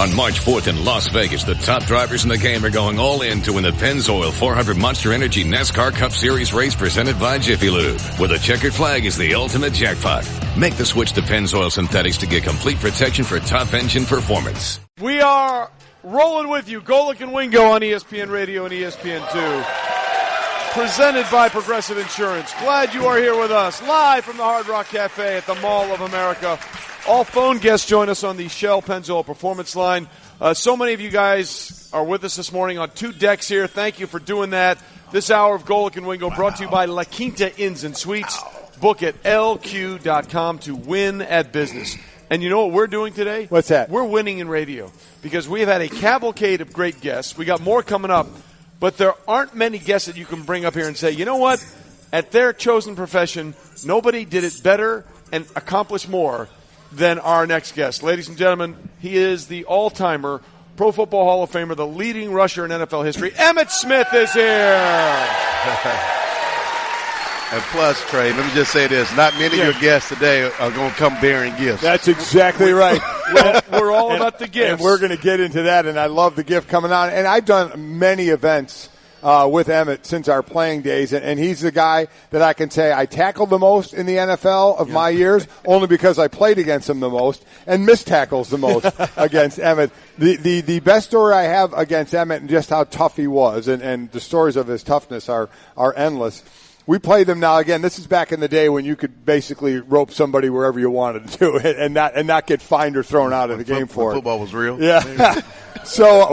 On March 4th in Las Vegas, the top drivers in the game are going all in to win the Pennzoil 400 Monster Energy NASCAR Cup Series race presented by Jiffy Lube, where the checkered flag is the ultimate jackpot. Make the switch to Pennzoil Synthetics to get complete protection for top engine performance. We are rolling with you, Golic and Wingo on ESPN Radio and ESPN2. Presented by Progressive Insurance. Glad you are here with us, live from the Hard Rock Cafe at the Mall of America. All phone guests join us on the Shell Pennzoil Performance Line. So many of you guys are with us this morning on two decks here. Thank you for doing that. This hour of Golic and Wingo brought to you by La Quinta Inns and Suites. Book at LQ.com to win at business. And you know what we're doing today? What's that? We're winning in radio because we have had a cavalcade of great guests. We got more coming up, but there aren't many guests that you can bring up here and say, you know what? At their chosen profession, nobody did it better and accomplished more than our next guest. Ladies and gentlemen, he is the all-timer Pro Football Hall of Famer, the leading rusher in NFL history. Emmitt Smith is here. And plus, Trey, let me just say this. Not many of your guests today are going to come bearing gifts. That's exactly right. We're all about the gifts. And we're going to get into that, and I love the gift coming on. And I've done many events with Emmitt since our playing days, and he's the guy that I can say I tackled the most in the NFL of my years, only because I played against him the most, and missed tackles the most against Emmitt. The best story I have against Emmitt and just how tough he was, and the stories of his toughness are endless. We played them now. Again, this is back in the day when you could basically rope somebody wherever you wanted to, and not get fined or thrown out of the game for it. Football was real. Yeah. So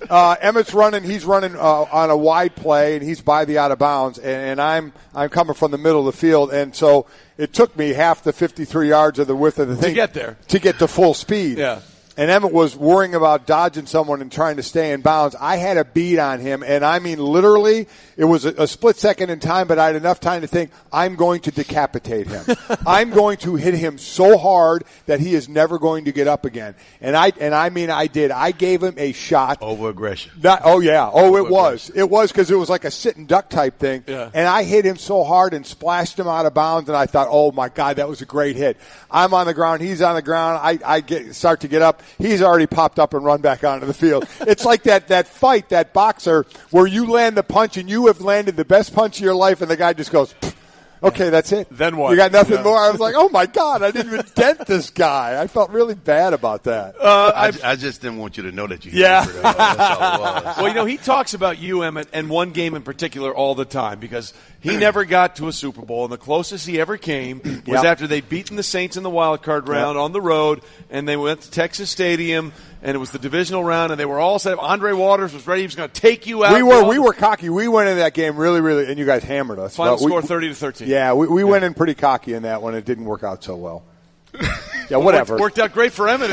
Emmitt's running. He's running on a wide play, and he's by the out of bounds, and I'm coming from the middle of the field, and so it took me half the 53 yards of the width of the thing to get there, to get to full speed. Yeah. And Emmitt was worrying about dodging someone and trying to stay in bounds. I had a beat on him, and I mean literally, it was a split second in time, but I had enough time to think, I'm going to decapitate him. I'm going to hit him so hard that he is never going to get up again. And I mean I did. I gave him a shot. Over-aggression. It was. It was because it was like a sit and duck type thing. Yeah. And I hit him so hard and splashed him out of bounds, and I thought, oh, my God, that was a great hit. I'm on the ground. He's on the ground. I start to get up. He's already popped up and run back onto the field. It's like that fight, that boxer, where you land the punch and you have landed the best punch of your life, and the guy just goes, okay, that's it. Then what? You got nothing more? I was like, oh, my God, I didn't even dent this guy. I felt really bad about that. I just didn't want you to know that you Yeah. That's all it was. Well, he talks about you, Emmitt, and one game in particular all the time because he never got to a Super Bowl, and the closest he ever came was after they'd beaten the Saints in the wild card round on the road, and they went to Texas Stadium, and it was the divisional round, and they were all set up. Andre Waters was ready. He was going to take you out. We were cocky. We went into that game really, really, and you guys hammered us. Final score 30-13. Yeah, we went in pretty cocky in that one. It didn't work out so well. Yeah, whatever. Worked out great for Emmitt.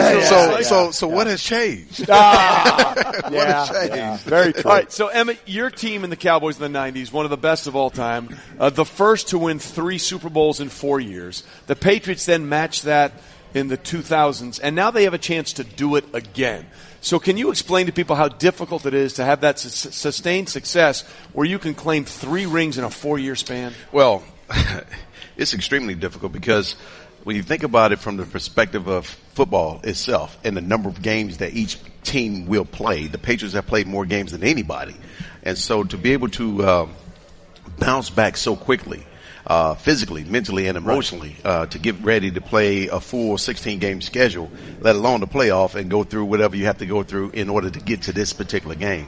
So what has changed? What has changed? Yeah. Very true. All right, so Emmitt, your team in the Cowboys in the 90s, one of the best of all time, the first to win 3 Super Bowls in 4 years. The Patriots then matched that in the 2000s, and now they have a chance to do it again. So can you explain to people how difficult it is to have that sustained success where you can claim 3 rings in a 4-year span? Well, it's extremely difficult because when you think about it from the perspective of football itself and the number of games that each team will play, the Patriots have played more games than anybody. And so to be able to bounce back so quickly, physically, mentally, and emotionally, to get ready to play a full 16-game schedule, let alone the playoff, and go through whatever you have to go through in order to get to this particular game.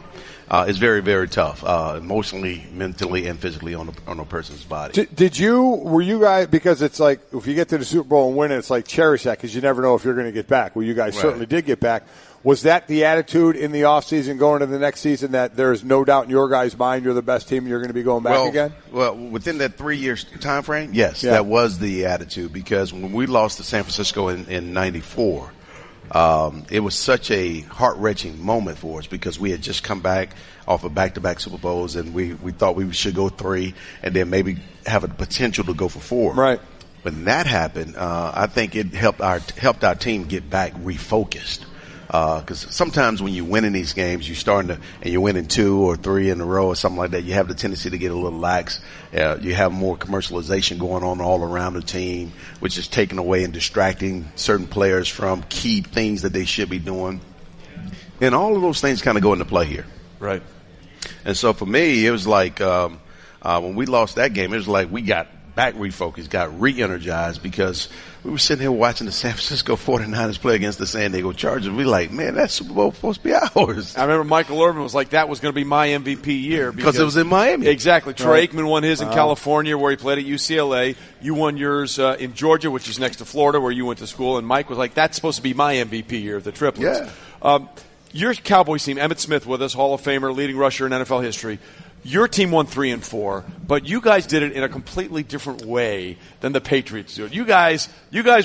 It's very, very tough, emotionally, mentally, and physically on a person's body. Were you guys, because it's like, if you get to the Super Bowl and win it, it's like cherish that because you never know if you're going to get back. Well, you guys certainly did get back. Was that the attitude in the offseason going into the next season that there's no doubt in your guys' mind you're the best team and you're going to be going back again? Well, within that 3-year time frame, yes, that was the attitude because when we lost to San Francisco in 94, it was such a heart-wrenching moment for us because we had just come back off of back-to-back Super Bowls and we thought we should go 3 and then maybe have a potential to go for 4. Right. When that happened, I think it helped our team get back refocused. Because sometimes when you win in these games, and you're winning 2 or 3 in a row or something like that, you have the tendency to get a little lax. You have more commercialization going on all around the team, which is taking away and distracting certain players from key things that they should be doing. And all of those things kind of go into play here. Right. And so for me, it was like when we lost that game, it was like we got back refocused, got re-energized, because we were sitting here watching the San Francisco 49ers play against the San Diego Chargers. We like, man, that Super Bowl was supposed to be ours. I remember Michael Irvin was like, that was going to be my MVP year. Because it was in Miami. Exactly. Troy Aikman won his in California, where he played at UCLA. You won yours in Georgia, which is next to Florida, where you went to school. And Mike was like, that's supposed to be my MVP year, the triplets. Yeah. Your Cowboys team, Emmitt Smith with us, Hall of Famer, leading rusher in NFL history. Your team won 3 and 4, but you guys did it in a completely different way than the Patriots do it. You guys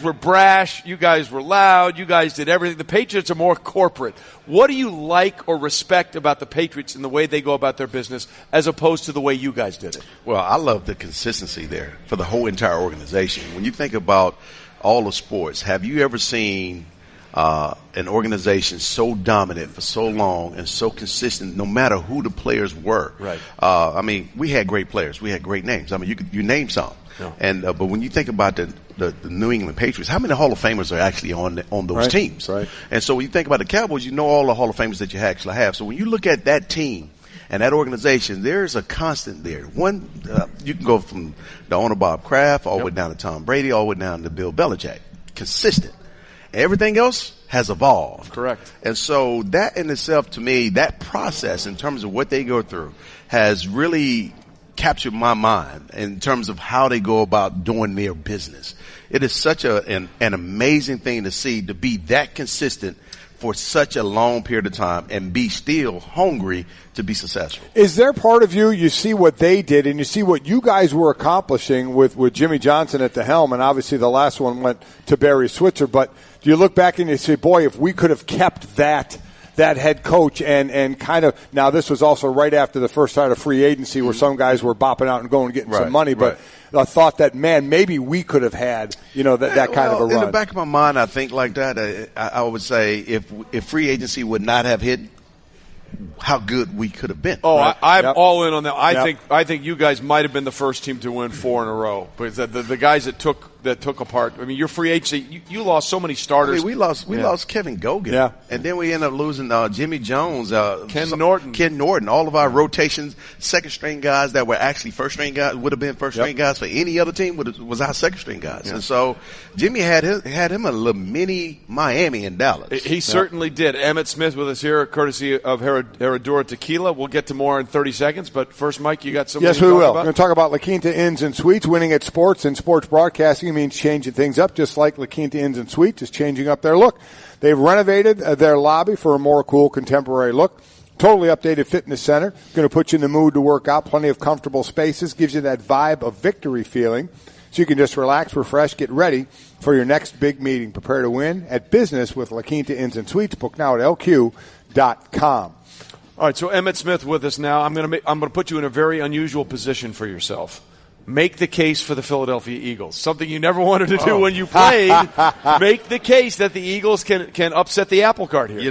were brash. You guys were loud. You guys did everything. The Patriots are more corporate. What do you like or respect about the Patriots in the way they go about their business as opposed to the way you guys did it? Well, I love the consistency there for the whole entire organization. When you think about all the sports, have you ever seen an organization so dominant for so long and so consistent, no matter who the players were? Right. I mean, we had great players. We had great names. I mean, you name some. Yeah. And but when you think about the New England Patriots, how many Hall of Famers are actually on those teams? Right. And so when you think about the Cowboys, you know all the Hall of Famers that you actually have. So when you look at that team and that organization, there's a constant there. One, you can go from the owner Bob Kraft all the way down to Tom Brady, all the way down to Bill Belichick. Consistent. Everything else has evolved. Correct. And so that in itself, to me, that process in terms of what they go through has really captured my mind in terms of how they go about doing their business. It is such an amazing thing to see, to be that consistent for such a long period of time and be still hungry to be successful. Is there part of you see what they did and you see what you guys were accomplishing with Jimmy Johnson at the helm, and obviously the last one went to Barry Switzer, but do you look back and you say, boy, if we could have kept that head coach and kind of, now this was also right after the first start of free agency where some guys were bopping out and going and getting some money, but I thought that, man, maybe we could have had, that kind of a run. In the back of my mind, I think like that. I would say if free agency would not have hit, how good we could have been. Oh, right? I'm all in on that. I think you guys might have been the first team to win 4 in a row, because the guys that took apart. I mean, your free agency, you lost so many starters. I mean, we lost Kevin Gogan, and then we ended up losing Jimmy Jones, Ken Norton, all of our rotations, second string guys that were actually first string guys would have been first string guys for any other team was our second string guys, and so Jimmy had him a little mini Miami in Dallas. He certainly did. Emmitt Smith with us here, courtesy of Herradura Tequila. We'll get to more in 30 seconds, but first, Mike, you got something? Yes, we will. We're going to talk about La Quinta Inns and Suites. Winning at sports and sports broadcasting means changing things up, just like La Quinta Inns and Suites is changing up their look. They've renovated their lobby for a more cool contemporary look. Totally updated fitness center. Going to put you in the mood to work out. Plenty of comfortable spaces. Gives you that vibe of victory feeling. So you can just relax, refresh, get ready for your next big meeting. Prepare to win at business with La Quinta Inns and Suites. Book now at LQ.com. All right, so Emmitt Smith with us now. I'm going to put you in a very unusual position for yourself. Make the case for the Philadelphia Eagles. Something you never wanted to do when you played. Make the case that the Eagles can upset the apple cart here.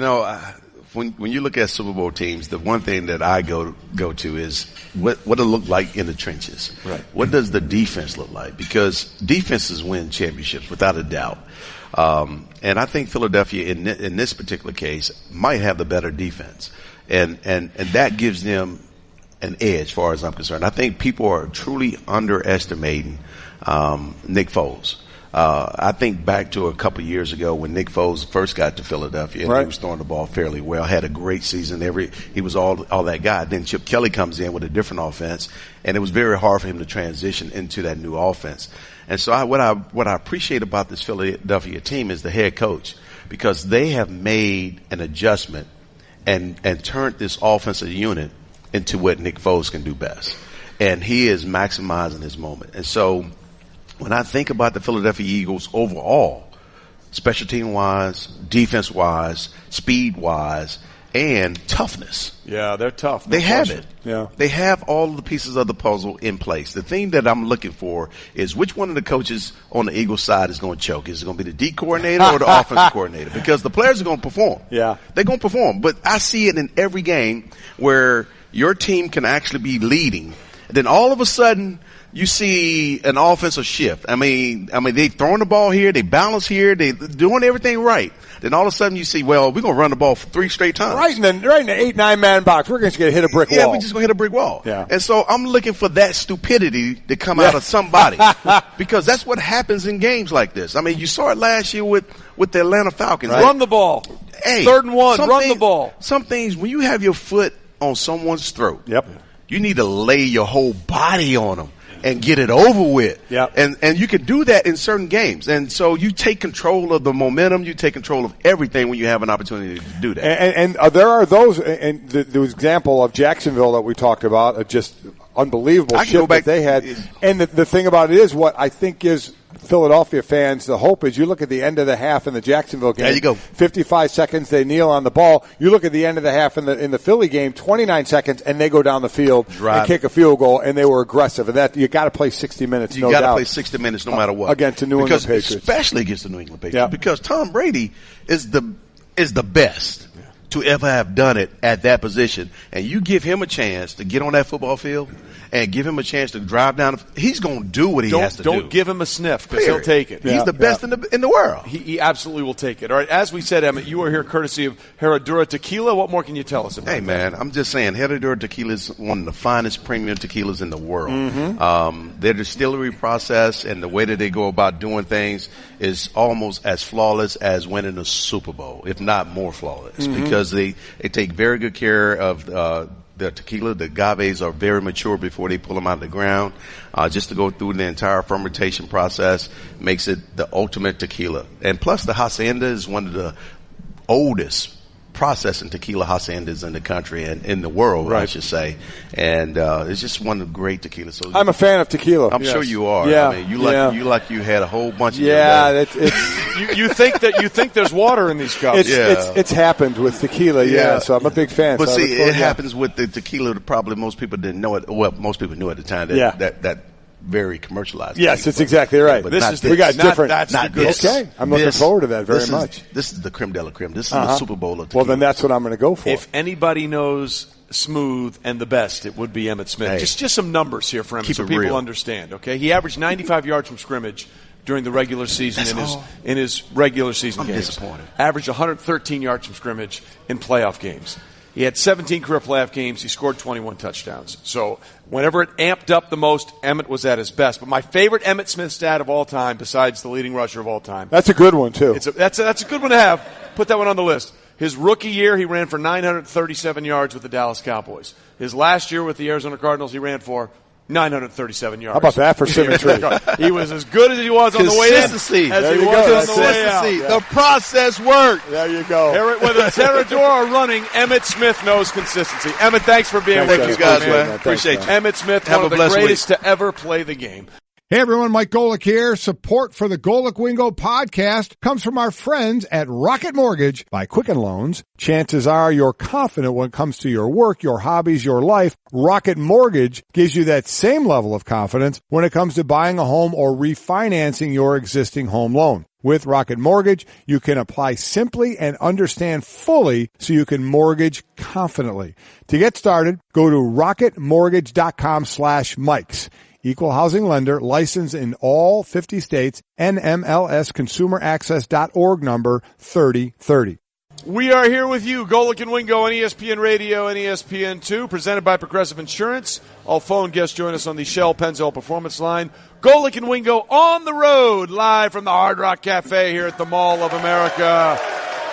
When you look at Super Bowl teams, the one thing that I go to is what it look like in the trenches. Right. What does the defense look like? Because defenses win championships without a doubt. And I think Philadelphia in this particular case might have the better defense. And that gives them an edge, as far as I'm concerned. I think people are truly underestimating Nick Foles. I think back to a couple years ago when Nick Foles first got to Philadelphia and he was throwing the ball fairly well, had a great season. He was all that guy. Then Chip Kelly comes in with a different offense, and it was very hard for him to transition into that new offense. And so what I appreciate about this Philadelphia team is the head coach, because they have made an adjustment and turned this offensive unit into what Nick Foles can do best. And he is maximizing his moment. And so when I think about the Philadelphia Eagles overall, special team wise, defense wise, speed wise, and toughness. Yeah, they're tough. They have it. Yeah. They have all of the pieces of the puzzle in place. The thing that I'm looking for is which one of the coaches on the Eagles side is going to choke. Is it going to be the D coordinator or the offensive coordinator? Because the players are going to perform. Yeah. They're going to perform. But I see it in every game where your team can actually be leading. And then all of a sudden you see an offensive shift. I mean, they throwing the ball here, they balance here, they doing everything right. Then all of a sudden you see, well, we're going to run the ball for 3 straight times. Right in the 8-9 man box, we're going to hit a brick wall. Yeah, we're just going to hit a brick wall. Yeah. And so I'm looking for that stupidity to come out of somebody because that's what happens in games like this. I mean, you saw it last year with the Atlanta Falcons. Right. Run the ball. Hey, 3rd and 1, run the ball. Some things, when you have your foot on someone's throat, Yep. you need to lay your whole body on them and get it over with. Yep. And you can do that in certain games. And so you take control of the momentum, you take control of everything when you have an opportunity to do that. And there are those, and the example of Jacksonville that we talked about, just unbelievable shift that they had. And the thing about it is, what I think is Philadelphia fans, the hope is you look at the end of the half in the Jacksonville game. There you go. 55 seconds, they kneel on the ball. You look at the end of the half in the Philly game, 29 seconds, and they go down the field and kick a field goal, and they were aggressive. And that you got to play 60 minutes. You got to play 60 minutes no matter what against the New England Patriots, especially against the New England Patriots, because Tom Brady is the best to ever have done it at that position, and you give him a chance to get on that football field and give him a chance to drive down. He's going to do what he has to do. Don't give him a sniff because he'll take it. He's the best in the world. He absolutely will take it. All right, as we said, Emmitt, you are here courtesy of Herradura Tequila. What more can you tell us about Hey, man, I'm just saying, Herradura Tequila is one of the finest premium tequilas in the world. Mm-hmm. Their distillery process and the way that they go about doing things is almost as flawless as winning a Super Bowl, if not more flawless, because they take very good care of the tequila. The agaves are very mature before they pull them out of the ground. Just to go through the entire fermentation process makes it the ultimate tequila. And plus the hacienda is one of the oldest processing tequila haciendas in the country and in the world, I should say. And it's just one of the great tequilas. So I'm a fan of tequila. I'm sure you are. Yeah. I mean, you had a whole bunch of you think there's water in these cups. It's happened with tequila, so I'm a big fan. But so see, it happens with the tequila. Probably most people didn't know it. Well, most people knew at the time that very commercialized. Yes, it's exactly right. But we got different. Not this. Okay, I'm looking forward to that very much. This is the creme de la creme. This is the Super Bowl of tequila. Well, then that's what I'm going to go for. If anybody knows smooth and the best, it would be Emmitt Smith. Hey, just some numbers here for Emmitt so people understand. Okay, he averaged 95 yards from scrimmage during the regular season in his regular season games. Disappointed. Averaged 113 yards from scrimmage in playoff games. He had 17 career playoff games. He scored 21 touchdowns. So whenever it amped up the most, Emmitt was at his best. But my favorite Emmitt Smith stat of all time, besides the leading rusher of all time. That's a good one, too. That's a good one to have. Put that one on the list. His rookie year, he ran for 937 yards with the Dallas Cowboys. His last year with the Arizona Cardinals, he ran for 937 yards. How about that for symmetry? He was as good as he was on the way in as he was on the way out. The process worked. There you go. Whether it's Herradura or running, Emmitt Smith knows consistency. Emmitt, thanks for being with us. Thank you guys, man. Appreciate you. Emmitt Smith, one of the greatest to ever play the game. Hey everyone, Mike Golick here. Support for the Golick Wingo podcast comes from our friends at Rocket Mortgage by Quicken Loans. Chances are you're confident when it comes to your work, your hobbies, your life. Rocket Mortgage gives you that same level of confidence when it comes to buying a home or refinancing your existing home loan. With Rocket Mortgage, you can apply simply and understand fully so you can mortgage confidently. To get started, go to rocketmortgage.com/Mikes. Equal housing lender, licensed in all 50 states, NMLS consumeraccess.org number 3030. We are here with you, Golick and Wingo on ESPN Radio and ESPN2, presented by Progressive Insurance. All phone guests join us on the Shell Pennzoil Performance Line. Golick and Wingo on the road, live from the Hard Rock Cafe here at the Mall of America.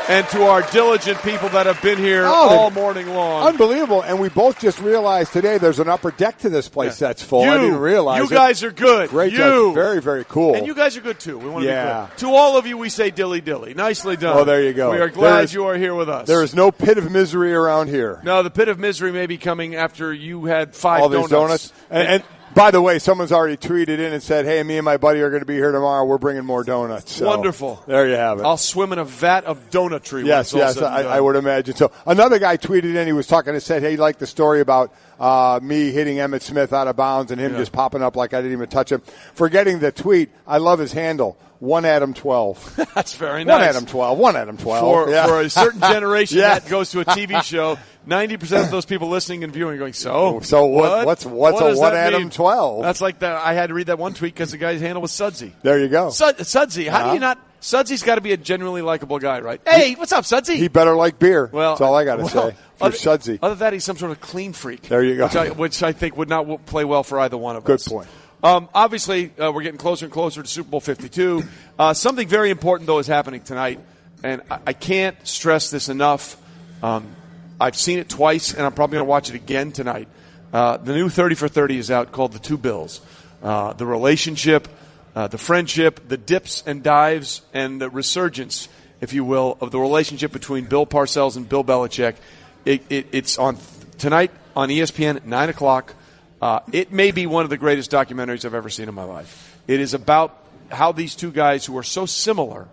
And to our diligent people that have been here all morning long. Unbelievable. And we both just realized today there's an upper deck to this place that's full. I didn't realize You guys are good. Great job. Very, very cool. And you guys are good, too. We want to be good. To all of you, we say dilly dilly. Nicely done. Oh, there you go. We are glad you are here with us. There is no pit of misery around here. No, the pit of misery may be coming after you had 5 all these donuts. And By the way, someone's already tweeted in and said, hey, me and my buddy are going to be here tomorrow. We're bringing more donuts. So, wonderful. There you have it. I'll swim in a vat of donutry. Yes, I would imagine so. Another guy tweeted in. He was talking and said, hey, he liked the story about me hitting Emmitt Smith out of bounds and him just popping up like I didn't even touch him. Forgetting the tweet, I love his handle. 1Adam12. That's very nice. 1Adam12. 1Adam12. For a certain generation that goes to a TV show, 90% of those people listening and viewing are going, so what's a 1Adam12? That's like I had to read that one tweet because the guy's handle was Sudsy. There you go. Sudsy. How do you not? Sudsy's got to be a genuinely likable guy, right? Hey, what's up, Sudsy? He better like beer. Well, that's all I got to say for Sudsy. Other than that, he's some sort of clean freak. There you go. Which I think would not play well for either one of us. Good point. Obviously, we're getting closer and closer to Super Bowl 52. Something very important, though, is happening tonight, and I can't stress this enough. I've seen it twice, and I'm probably going to watch it again tonight. The new 30 for 30 is out called The Two Bills. The relationship, the friendship, the dips and dives, and the resurgence, if you will, of the relationship between Bill Parcells and Bill Belichick. It's on tonight on ESPN at 9 o'clock. It may be one of the greatest documentaries I've ever seen in my life. It is about how these two guys who are so similar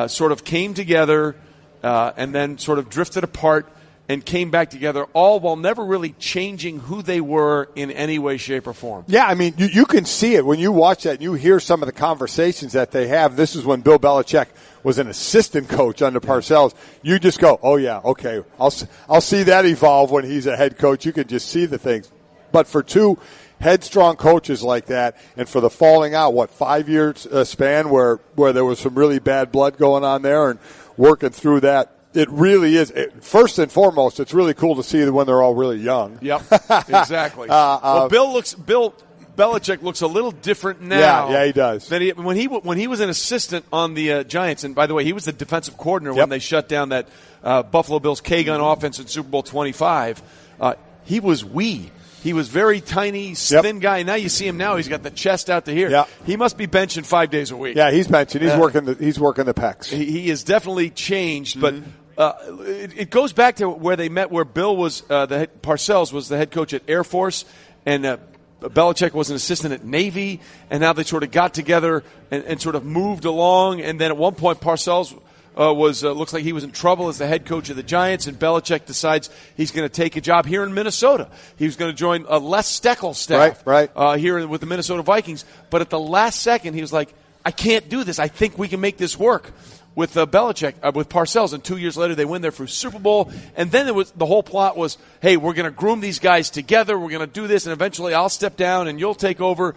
sort of came together and then sort of drifted apart and came back together, all while never really changing who they were in any way, shape, or form. Yeah, I mean, you can see it when you watch that and you hear some of the conversations that they have. This is when Bill Belichick was an assistant coach under Parcells. You just go, oh, yeah, okay, I'll see that evolve when he's a head coach. You can just see the things. But for two headstrong coaches like that, and for the falling out, 5 years span where there was some really bad blood going on there and working through that, it really is. First and foremost, it's really cool to see when they're all really young. Yep, exactly. Bill Belichick looks a little different now. Yeah, he does. Than when he was an assistant on the Giants, and by the way, he was the defensive coordinator when they shut down that Buffalo Bills K-gun offense in Super Bowl 25. He was He was very tiny, thin guy. Now you see him now; he's got the chest out to here. Yep. He must be benching 5 days a week. Yeah, he's benching. He's working the pecs. He has definitely changed, but it goes back to where they met, where Bill was Parcells was the head coach at Air Force, and Belichick was an assistant at Navy, and now they sort of got together and sort of moved along. And then at one point, Parcells looks like he was in trouble as the head coach of the Giants, and Belichick decides he's going to take a job here in Minnesota. He was going to join Les Steckel's staff here with the Minnesota Vikings. But at the last second, he was like, I can't do this. I think we can make this work with Belichick, with Parcells. And 2 years later, they win their first Super Bowl. And then the whole plot was, hey, we're going to groom these guys together. We're going to do this, and eventually I'll step down and you'll take over.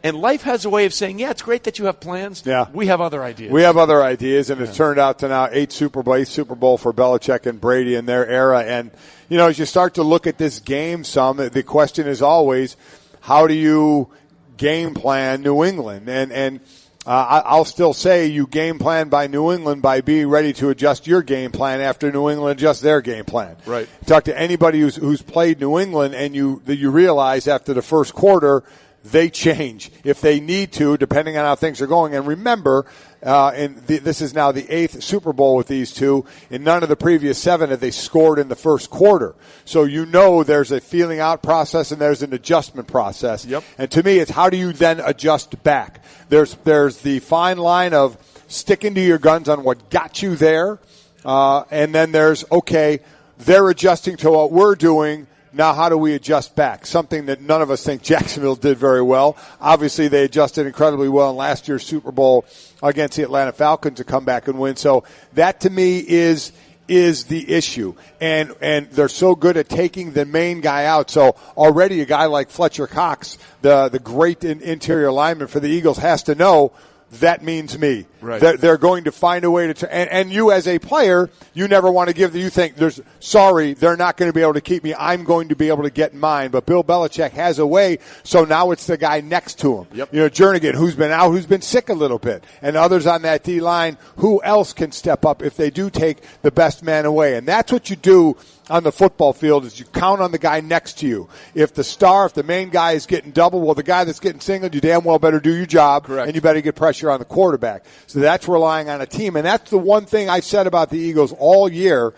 And life has a way of saying, yeah, it's great that you have plans. Yeah. We have other ideas. We have other ideas, and it's turned out to now 8 Super Bowl for Belichick and Brady in their era. And, you know, as you start to look at this game the question is always, how do you game plan New England? And I'll still say you game plan by New England by being ready to adjust your game plan after New England adjusts their game plan. Right. Talk to anybody who's played New England, and you realize after the first quarter, they change if they need to, depending on how things are going. And remember, this is now the 8th Super Bowl with these two. In none of the previous 7 have they scored in the first quarter. So you know there's a feeling out process and there's an adjustment process. Yep. And to me, it's how do you then adjust back? There's the fine line of sticking to your guns on what got you there, and then there's, okay, they're adjusting to what we're doing. Now, how do we adjust back? Something that none of us think Jacksonville did very well. Obviously, they adjusted incredibly well in last year's Super Bowl against the Atlanta Falcons to come back and win. So that, to me, is the issue. And they're so good at taking the main guy out. So already a guy like Fletcher Cox, the great interior lineman for the Eagles, has to know that means me. Right. They're going to find a way to and you as a player, you never want to give. You think they're not going to be able to keep me. I'm going to be able to get mine. But Bill Belichick has a way. So now it's the guy next to him. Yep. You know, Jernigan, who's been out, who's been sick a little bit, and others on that D line. Who else can step up if they do take the best man away? And that's what you do on the football field, is you count on the guy next to you. If the main guy is getting double, well, the guy that's getting singled, you damn well better do your job. Correct. And you better get pressure on the quarterback. So that's relying on a team. And that's the one thing I've said about the Eagles all year,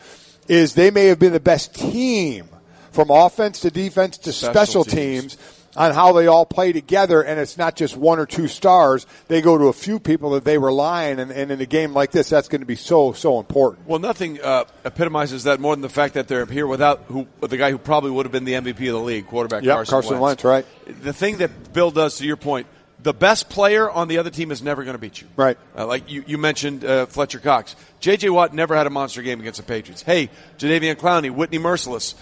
is they may have been the best team from offense to defense to special teams. on how they all play together, and it's not just one or two stars. They go to a few people that they rely on, and in a game like this, that's going to be so important. Well, nothing epitomizes that more than the fact that they're here without the guy who probably would have been the MVP of the league, quarterback Carson Wentz. Right. The thing that Bill does, to your point, the best player on the other team is never going to beat you. Right. Like you mentioned Fletcher Cox. J.J. Watt never had a monster game against the Patriots. Hey, Jadeveon Clowney, Whitney Merciless,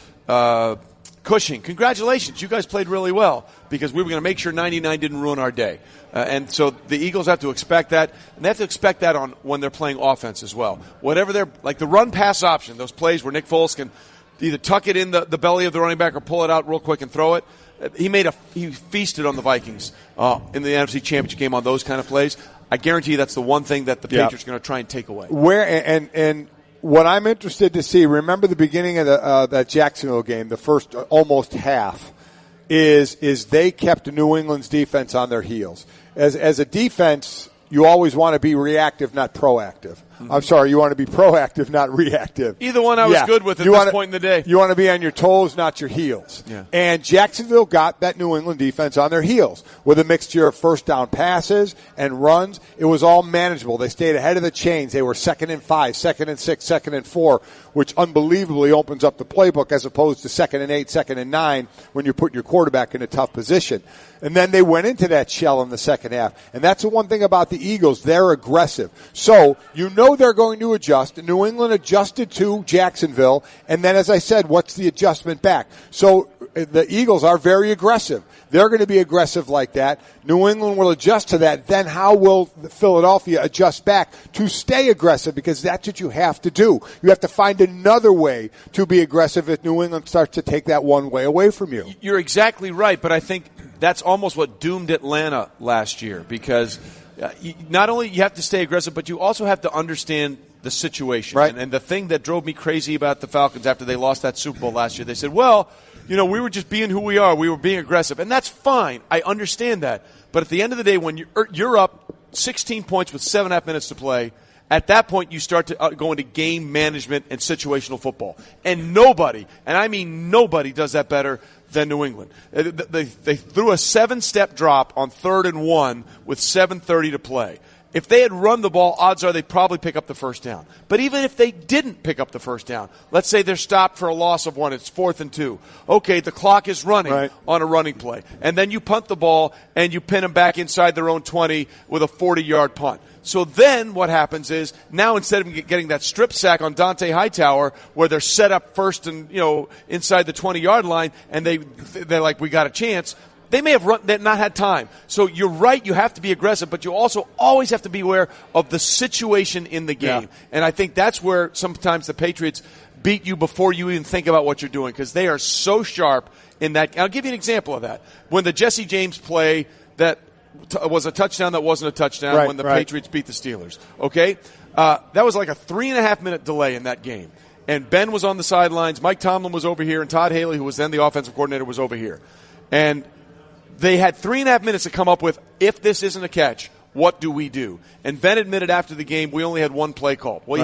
Cushing, congratulations. You guys played really well because we were going to make sure 99 didn't ruin our day. And so the Eagles have to expect that, and they have to expect that on when they're playing offense as well. Whatever they're – like the run-pass option, those plays where Nick Foles can either tuck it in the belly of the running back or pull it out real quick and throw it. He feasted on the Vikings in the NFC Championship game on those kind of plays. I guarantee you that's the one thing that the Patriots are going to try and take away. And what I'm interested to see, remember the beginning of that Jacksonville game, the first almost half, is they kept New England's defense on their heels. As a defense, you always want to be reactive, not proactive. I'm sorry, you want to be proactive, not reactive. Either one I was good with at this point in the day. You want to be on your toes, not your heels. Yeah. And Jacksonville got that New England defense on their heels with a mixture of first down passes and runs. It was all manageable. They stayed ahead of the chains. They were 2nd and 5, 2nd and 6, 2nd and 4, which unbelievably opens up the playbook as opposed to 2nd and 8, 2nd and 9 when you're putting your quarterback in a tough position. And then they went into that shell in the second half. And that's the one thing about the Eagles. They're aggressive. So you know they're going to adjust. New England adjusted to Jacksonville. And then, as I said, what's the adjustment back? So the Eagles are very aggressive. They're going to be aggressive like that. New England will adjust to that. Then how will Philadelphia adjust back to stay aggressive? Because that's what you have to do. You have to find another way to be aggressive if New England starts to take that one way away from you. You're exactly right, but I think that's almost what doomed Atlanta last year because not only you have to stay aggressive, but you also have to understand the situation. Right. And the thing that drove me crazy about the Falcons after they lost that Super Bowl last year, they said, well, we were just being who we are. We were being aggressive. And that's fine. I understand that. But at the end of the day, when you're up 16 points with 7.5 minutes to play, at that point you start to go into game management and situational football. And nobody, and I mean nobody, does that better than New England. They threw a 7-step drop on 3rd and 1 with 7:30 to play. If they had run the ball, odds are they'd probably pick up the first down. But even if they didn't pick up the first down, let's say they're stopped for a loss of 1, it's 4th and 2. Okay, the clock is running on a running play. And then you punt the ball and you pin them back inside their own 20 with a 40-yard punt. So then what happens is now instead of getting that strip sack on Dante Hightower where they're set up first and inside the 20-yard line and they're like, we got a chance, they may have not had time. So you're right, you have to be aggressive, but you also always have to be aware of the situation in the game. Yeah. And I think that's where sometimes the Patriots beat you before you even think about what you're doing because they are so sharp in that. I'll give you an example of that. When the Jesse James play that was a touchdown that wasn't a touchdown when the Patriots beat the Steelers. Okay? That was like a 3.5-minute delay in that game. And Ben was on the sidelines, Mike Tomlin was over here, and Todd Haley, who was then the offensive coordinator, was over here. And they had 3.5 minutes to come up with, if this isn't a catch, what do we do? And Ben admitted after the game, we only had one play call. Well,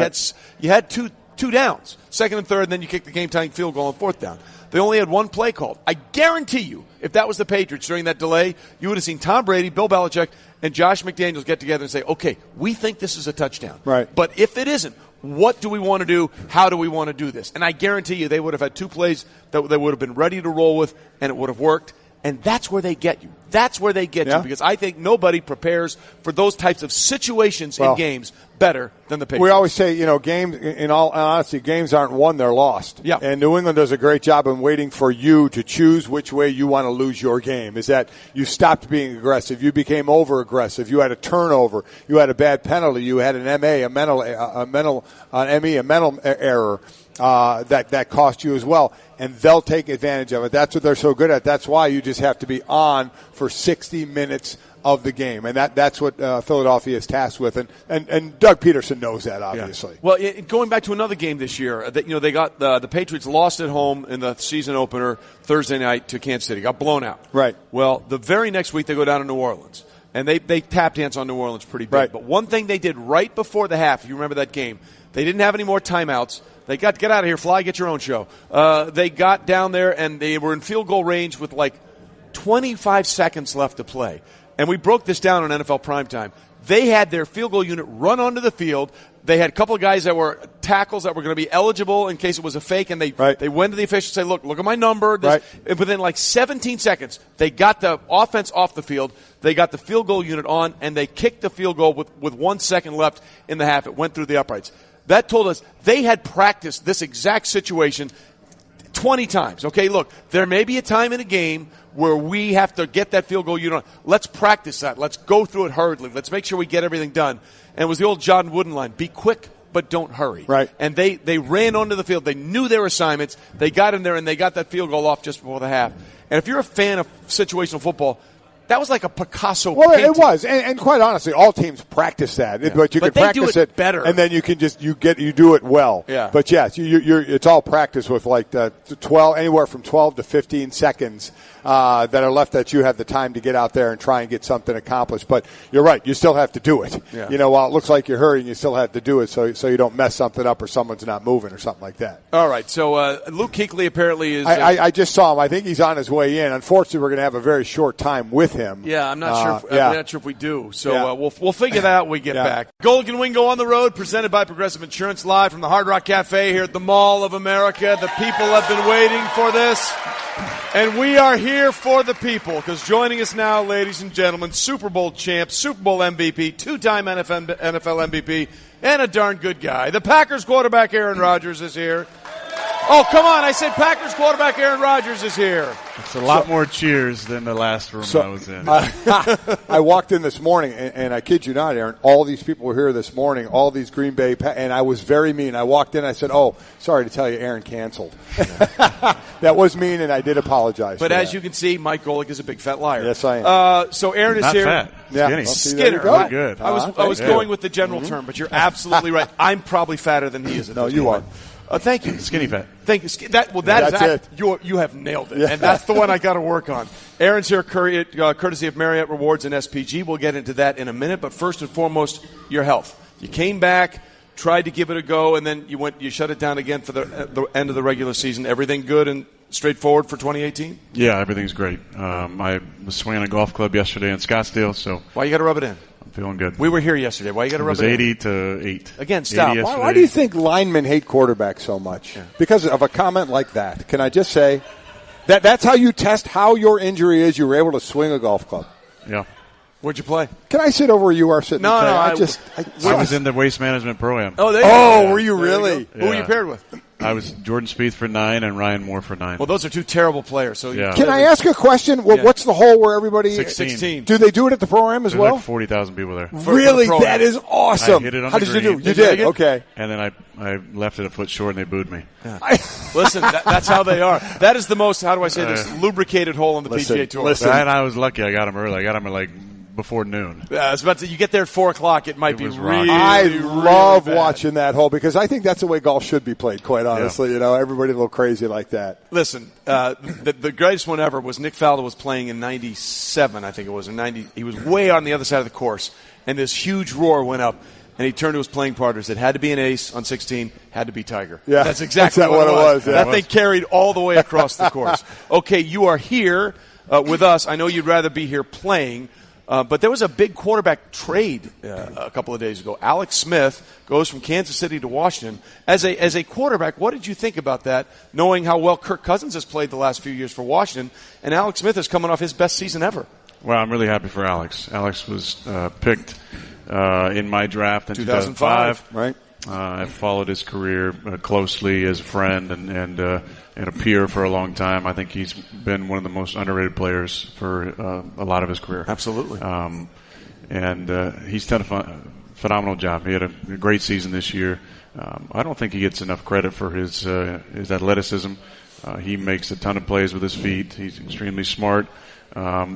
you had two downs, 2nd and 3rd, and then you kicked the game-tying field goal on 4th down. They only had one play called. I guarantee you, if that was the Patriots during that delay, you would have seen Tom Brady, Bill Belichick, and Josh McDaniels get together and say, okay, we think this is a touchdown. Right. But if it isn't, what do we want to do? How do we want to do this? And I guarantee you they would have had 2 plays that they would have been ready to roll with, and it would have worked. And that's where they get you. That's where they get you because I think nobody prepares for those types of situations in games better than the Patriots. We always say, games, in all honesty, games aren't won, they're lost. Yeah. And New England does a great job in waiting for you to choose which way you want to lose your game. Is that you stopped being aggressive. You became over-aggressive. You had a turnover. You had a bad penalty. You had an a mental error. That cost you as well, and they'll take advantage of it. That's what they're so good at. That's why you just have to be on for 60 minutes of the game, and that's what Philadelphia is tasked with, and Doug Peterson knows that, obviously. Yeah. Well, going back to another game this year, they got the Patriots lost at home in the season opener Thursday night to Kansas City, got blown out. Right. Well, the very next week they go down to New Orleans, and they tap dance on New Orleans pretty big. Right. But one thing they did right before the half, if you remember that game, they didn't have any more timeouts. They got, get out of here, Fly, get your own show. They got down there, and they were in field goal range with like 25 seconds left to play. And we broke this down on NFL Primetime. They had their field goal unit run onto the field. They had a couple of guys that were tackles that were going to be eligible in case it was a fake, and they went to the official and said, look at my number. And within like 17 seconds, they got the offense off the field, they got the field goal unit on, and they kicked the field goal with 1 second left in the half. It went through the uprights. That told us they had practiced this exact situation 20 times. Okay, look, there may be a time in a game where we have to get that field goal unit on. Let's practice that. Let's go through it hurriedly. Let's make sure we get everything done. And it was the old John Wooden line, be quick, but don't hurry. Right. And they ran onto the field. They knew their assignments. They got in there, and they got that field goal off just before the half. And if you're a fan of situational football, that was like a Picasso painting. It was. And quite honestly, all teams practice that. Yeah. But you can practice it better. And then you can just you do it well. Yeah. But yes, it's all practice with like the 12, anywhere from 12 to 15 seconds that are left that you have the time to get out there and try and get something accomplished. But you're right, you still have to do it. Yeah. While it looks like you're hurrying, you still have to do it so you don't mess something up or someone's not moving or something like that. All right, so Luke Kuechly apparently is... I just saw him. I think he's on his way in. Unfortunately, we're going to have a very short time with him. Yeah, I'm not sure if we do. So we'll figure that out when we get back. Golic Wingo on the road, presented by Progressive Insurance, live from the Hard Rock Cafe here at the Mall of America. The people have been waiting for this, and we are here for the people, because joining us now, ladies and gentlemen, Super Bowl champ, Super Bowl MVP, two-time NFL MVP, and a darn good guy. The Packers quarterback Aaron Rodgers is here. Oh, come on. I said Packers quarterback Aaron Rodgers is here. It's a lot more cheers than the last room I was in. I walked in this morning, and I kid you not, Aaron, all these people were here this morning, all these Green Bay, and I was very mean. I walked in, I said, sorry to tell you, Aaron canceled. That was mean, and I did apologize. But as you can see, Mike Golic is a big fat liar. Yes, I am. So Aaron is Not here. fat. Yeah. Skinner. Really good. I was going with the general term, but you're absolutely right. I'm probably fatter than he is. No, you are. Thank you. Skinny fat. Thank you. That's it. You have nailed it, and that's the one I got to work on. Aaron's here, courtesy of Marriott Rewards and SPG. We'll get into that in a minute, but first and foremost, your health. You came back, tried to give it a go, and then you shut it down again for the end of the regular season. Everything good and straightforward for 2018? Yeah, everything's great. I was swinging a golf club yesterday in Scottsdale, so why you got to rub it in? I'm feeling good. We were here yesterday. Why you got to rub it in? It was 80 to 8. Again, stop. Why do you think linemen hate quarterbacks so much? Yeah. Because of a comment like that. Can I just say that's how you test how your injury is? You were able to swing a golf club. Yeah. Where'd you play? Can I sit over where you are sitting? No, I was in the waste management pro-am. Oh, there you go. Were you really? You Who were you paired with? I was Jordan Spieth for 9 and Ryan Moore for 9. Well, those are two terrible players. So Can I ask a question? What's the hole where everybody? 16. Do they do it at the pro-am as well? Like 40,000 people there. Really? That is awesome. I hit it on How the did green. you do? You did. Okay. And then I left it a foot short, and they booed me. Yeah. Listen, that's how they are. That is the most, how do I say this, lubricated hole in the PGA Tour. And I was lucky. I got him early. I got him at before noon. I was about to say, you get there at 4 o'clock, it might be really, I love really watching that hole because I think that's the way golf should be played, quite honestly. Yeah. Everybody a little crazy like that. Listen, the greatest one ever was Nick Faldo was playing in 97, I think it was, in 90. He was way on the other side of the course, and this huge roar went up. And he turned to his playing partners. It had to be an ace on 16, had to be Tiger. Yeah, that's exactly what it was. Yeah. That thing carried all the way across the course. Okay, you are here with us. I know you'd rather be here playing, but there was a big quarterback trade a couple of days ago. Alex Smith goes from Kansas City to Washington. As a quarterback, what did you think about that, knowing how well Kirk Cousins has played the last few years for Washington, and Alex Smith is coming off his best season ever? Well, I'm really happy for Alex. Alex was picked in my draft in 2005. Right. I've followed his career closely as a friend and a peer for a long time. I think he's been one of the most underrated players for a lot of his career. Absolutely. And he's done a phenomenal job. He had a great season this year. I don't think he gets enough credit for his athleticism. He makes a ton of plays with his feet. He's extremely smart.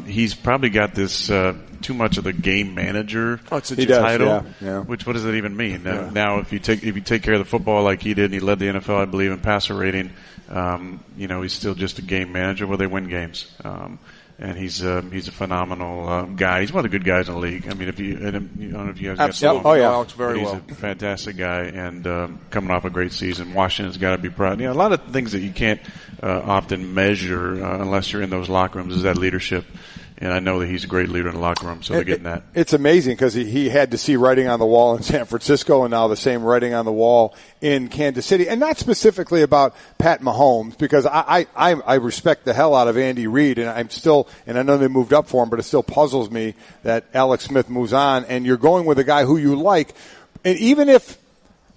He's probably got this too much of the game manager title. Yeah. Which what does that even mean? Now, if you take care of the football like he did, and he led the NFL, I believe, in passer rating, he's still just a game manager. Well, they win games, and he's a phenomenal guy. He's one of the good guys in the league. I mean, I don't know if you guys absolutely. got to Alex very he's well. A fantastic guy, and coming off a great season. Washington's got to be proud. A lot of things that you can't often measure unless you're in those locker rooms is that leadership. And I know that he's a great leader in the locker room, so they're getting that. It's amazing because he had to see writing on the wall in San Francisco and now the same writing on the wall in Kansas City. And not specifically about Pat Mahomes, because I respect the hell out of Andy Reid, and I know they moved up for him, but it still puzzles me that Alex Smith moves on, and you're going with a guy who you like. And even if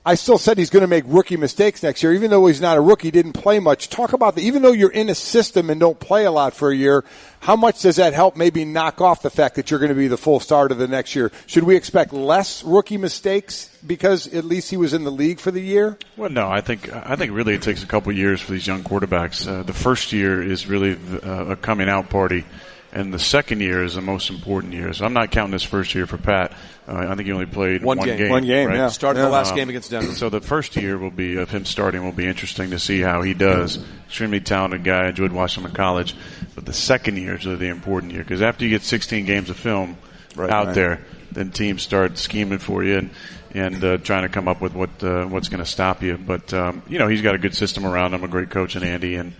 I still said he's going to make rookie mistakes next year, even though he's not a rookie, didn't play much. Talk about even though you're in a system and don't play a lot for a year, how much does that help maybe knock off the fact that you're going to be the full starter the next year? Should we expect less rookie mistakes because at least he was in the league for the year? Well, no, I think really it takes a couple years for these young quarterbacks. The first year is really a coming out party, and the second year is the most important year. So I'm not counting this first year for Pat. I think he only played one game. One game, right? yeah. Started the last game against Denver. So the first year of him starting will be interesting to see how he does. Extremely talented guy. Enjoyed watching him in college. But the second year is really the important year because after you get 16 games of film there, then teams start scheming for you and trying to come up with what's going to stop you. But he's got a good system around him, a great coach in Andy, and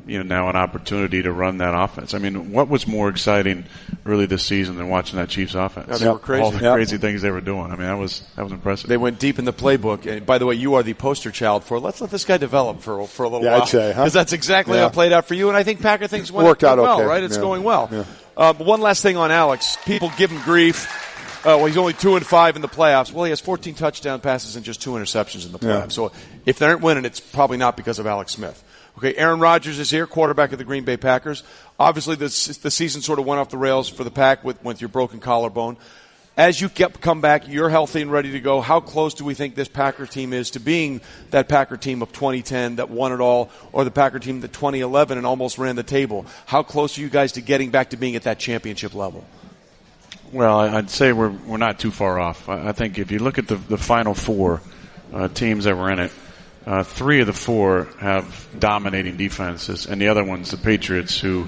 now an opportunity to run that offense. I mean, what was more exciting really this season than watching that Chiefs offense? Yeah, they were crazy. All the crazy things they were doing. I mean, that was impressive. They went deep in the playbook. And by the way, you are the poster child for let's let this guy develop for a little while. I'd say, because that's exactly how it played out for you. And I think Packer things worked out well, okay. right? It's going well. Yeah. But one last thing on Alex. People give him grief. He's only 2-5 in the playoffs. Well, he has 14 touchdown passes and just 2 interceptions in the playoffs. So if they aren't winning, it's probably not because of Alex Smith. Okay, Aaron Rodgers is here, quarterback of the Green Bay Packers. Obviously, the season sort of went off the rails for the Pack with your broken collarbone. As you come back, you're healthy and ready to go. How close do we think this Packer team is to being that Packer team of 2010 that won it all, or the Packer team that 2011 and almost ran the table? How close are you guys to getting back to being at that championship level? Well, I'd say we're not too far off. I think if you look at the Final Four teams that were in it, 3 of the 4 have dominating defenses, and the other one's the Patriots, who,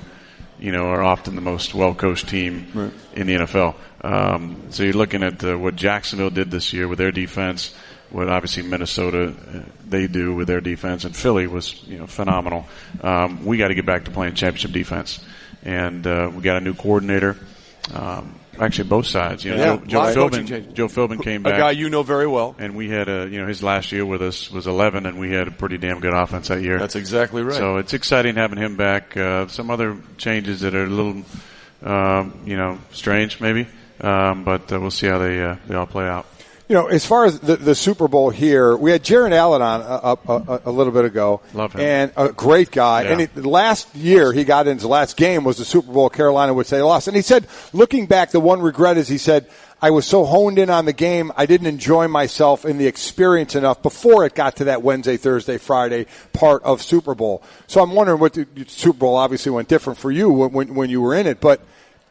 are often the most well-coached team in the NFL. So you're looking at what Jacksonville did this year with their defense, what obviously Minnesota they do with their defense, and Philly was phenomenal. We got to get back to playing championship defense, and we got a new coordinator. Actually, both sides. Joe Philbin came back. A guy you know very well. And we had his last year with us was 11, and we had a pretty damn good offense that year. That's exactly right. So it's exciting having him back. Some other changes that are a little, strange maybe, but we'll see how they all play out. As far as the Super Bowl here, we had Jaron Allen on a little bit ago. Love him. And a great guy. Yeah. And last year he got into his last game was the Super Bowl Carolina, which they lost. And he said, looking back, the one regret is he said, I was so honed in on the game, I didn't enjoy myself in the experience enough before it got to that Wednesday, Thursday, Friday part of Super Bowl. So I'm wondering what the Super Bowl obviously went different for you when you were in it. But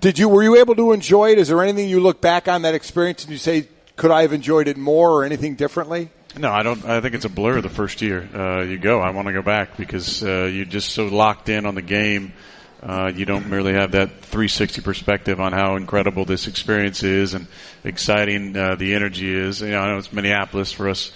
were you able to enjoy it? Is there anything you look back on that experience and you say, could I have enjoyed it more or anything differently? No, I don't. I think it's a blur the first year. I want to go back because you're just so locked in on the game. You don't really have that 360 perspective on how incredible this experience is and exciting the energy is. I know it's Minneapolis for us,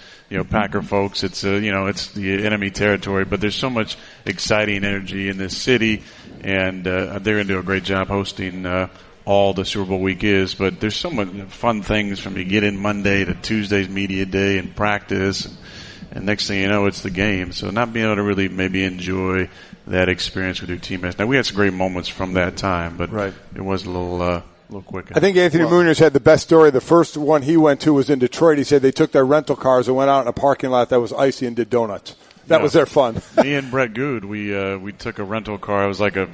Packer folks. It's it's the enemy territory, but there's so much exciting energy in this city, and they're going to do a great job hosting all the Super Bowl week is, but there's so much fun things from you get in Monday to Tuesday's media day and practice, and next thing you know, it's the game. So not being able to really maybe enjoy that experience with your teammates. Now, we had some great moments from that time, but it was a little quicker. I think Anthony Munoz had the best story. The first one he went to was in Detroit. He said they took their rental cars and went out in a parking lot that was icy and did donuts. That was their fun. Me and Brett Good, we took a rental car. It was like a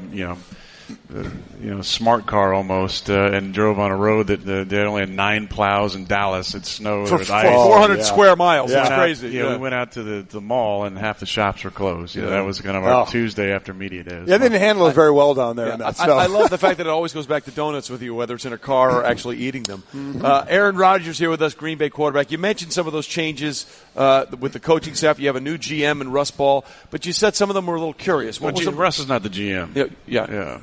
smart car almost, and drove on a road that they only had 9 plows in Dallas. It snowed. For 400 square miles. Yeah. It's crazy. We went out to the mall, and half the shops were closed. That was kind of our Tuesday after media day. They didn't handle it very well down there in that snow. I love the fact that it always goes back to donuts with you, whether it's in a car or actually eating them. Aaron Rodgers here with us, Green Bay quarterback. You mentioned some of those changes with the coaching staff. You have a new GM in Russ Ball, but you said some of them were a little curious. Russ is not the GM. Yeah.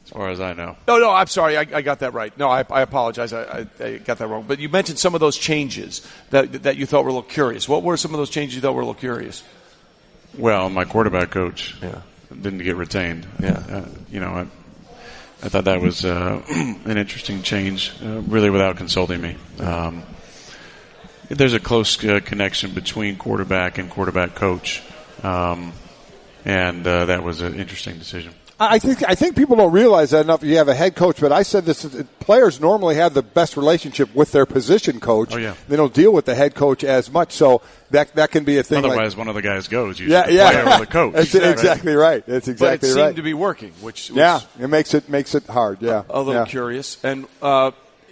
as far as I know. No, I'm sorry. I got that right. No, I apologize. I got that wrong. But you mentioned some of those changes that you thought were a little curious. What were some of those changes you thought were a little curious? Well, my quarterback coach didn't get retained. I thought that was an interesting change, really without consulting me. There's a close connection between quarterback and quarterback coach, and that was an interesting decision. I think people don't realize that enough. You have a head coach, but I said this: players normally have the best relationship with their position coach. Oh, yeah. They don't deal with the head coach as much, so that can be a thing. Otherwise, one of the guys goes. Usually the player or the coach. That's exactly right. That's exactly right. But it seemed to be working, which it makes it hard. Yeah, a little curious. And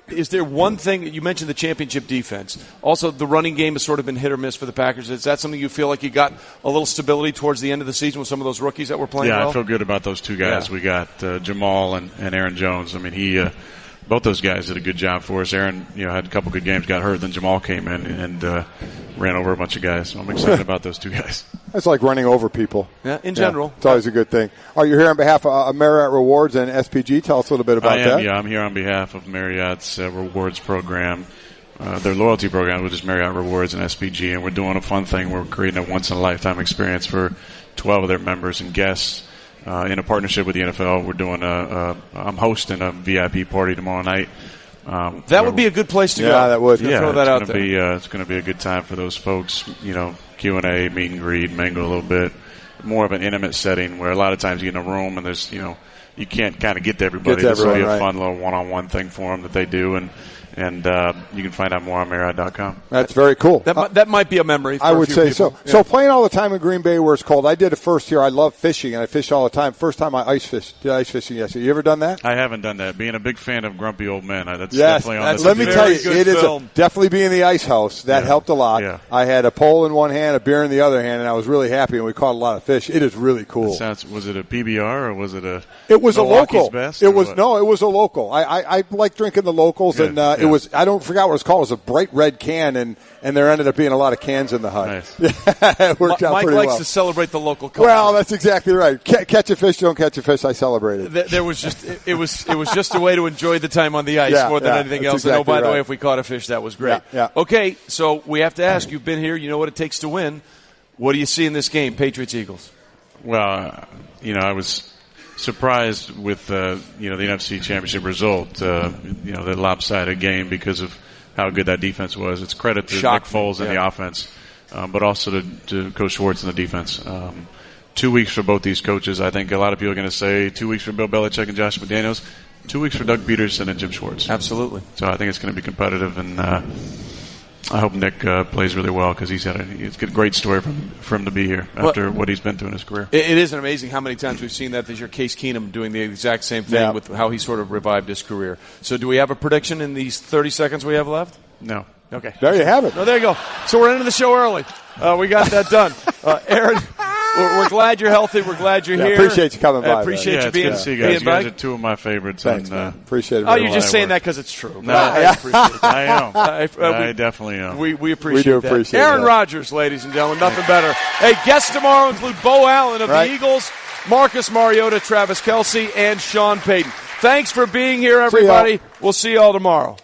is there one thing you mentioned the championship defense? Also, the running game has sort of been hit or miss for the Packers. Is that something you feel like you got a little stability towards the end of the season with some of those rookies that were playing well? Yeah, I feel good about those two guys. We got Jamal and Aaron Jones. I mean, both those guys did a good job for us. Aaron, had a couple good games, got hurt, then Jamal came in and ran over a bunch of guys. So I'm excited about those two guys. It's like running over people. Yeah, in general. It's always a good thing. Are you here on behalf of Marriott Rewards and SPG? Tell us a little bit about that. Yeah, I'm here on behalf of Marriott's Rewards program, their loyalty program, which is Marriott Rewards and SPG, and we're doing a fun thing. We're creating a once-in-a-lifetime experience for 12 of their members and guests. In a partnership with the NFL, we're doing I'm hosting a VIP party tomorrow night. That would be a good place to go. Yeah, that would. Throw that out there. It's going to be a good time for those folks. Q&A, meet and greet, mingle a little bit. More of an intimate setting where a lot of times you get in a room and there's you can't kind of get to everybody. This will be a fun little one-on-one thing for them that they do, and you can find out more on Marriott.com. That's very cool. That might be a memory for I would say people. so. Yeah. So playing all the time in Green Bay where it's cold, I did it first here. I love fishing, and I fish all the time. First time I ice fished. Did ice fishing yesterday. You ever done that? I haven't done that. Being a big fan of Grumpy Old Men, that's definitely on the Let me tell you, it is film. definitely being in the ice house. That helped a lot. Yeah. I had a pole in one hand, a beer in the other hand, and I was really happy, and we caught a lot of fish. It is really cool. Was it a PBR or was it a It was Milwaukee's a local. Best, it was a local. I like drinking the locals, and it was, I don't forget what it was called. It was a bright red can, and there ended up being a lot of cans in the hut. Nice. It worked out Mike pretty likes well. to celebrate the local culture. Well, that's exactly right. Catch a fish, don't catch a fish. I celebrated. There was just it was just a way to enjoy the time on the ice more than anything else. Exactly and by the right. way, if we caught a fish, that was great. Yeah. Okay, so we have to ask. You've been here. You know what it takes to win. What do you see in this game, Patriots-Eagles? Well, I was surprised with the NFC Championship result. The lopsided game because of how good that defense was. It's credit to Nick Foles and the offense, but also to Coach Schwartz and the defense. 2 weeks for both these coaches. I think a lot of people are going to say 2 weeks for Bill Belichick and Josh McDaniels, 2 weeks for Doug Peterson and Jim Schwartz. Absolutely. So I think it's going to be competitive, and I hope Nick plays really well because it's a great story for him to be here after what he's been through in his career. It is amazing how many times we've seen that this year. Case Keenum doing the exact same thing with how he sort of revived his career. So do we have a prediction in these 30 seconds we have left? No. Okay. There you have it. No, there you go. So we're ending the show early. We got that done. Aaron, we're glad you're healthy. We're gled you're here. Appreciate you coming by. Appreciate you being good to see you guys. You guys back. are two of my favorites. Thanks, and, man. Appreciate it. Oh, you're just saying that because it's true. No, I appreciate it. I am. I definitely am. We appreciate do that. appreciate Aaron that. Rodgers, ladies and gentlemen, nothing better. Hey, guests tomorrow include Bo Allen of the Eagles, Marcus Mariota, Travis Kelce, and Sean Payton. Thanks for being here, everybody. We'll see you all tomorrow.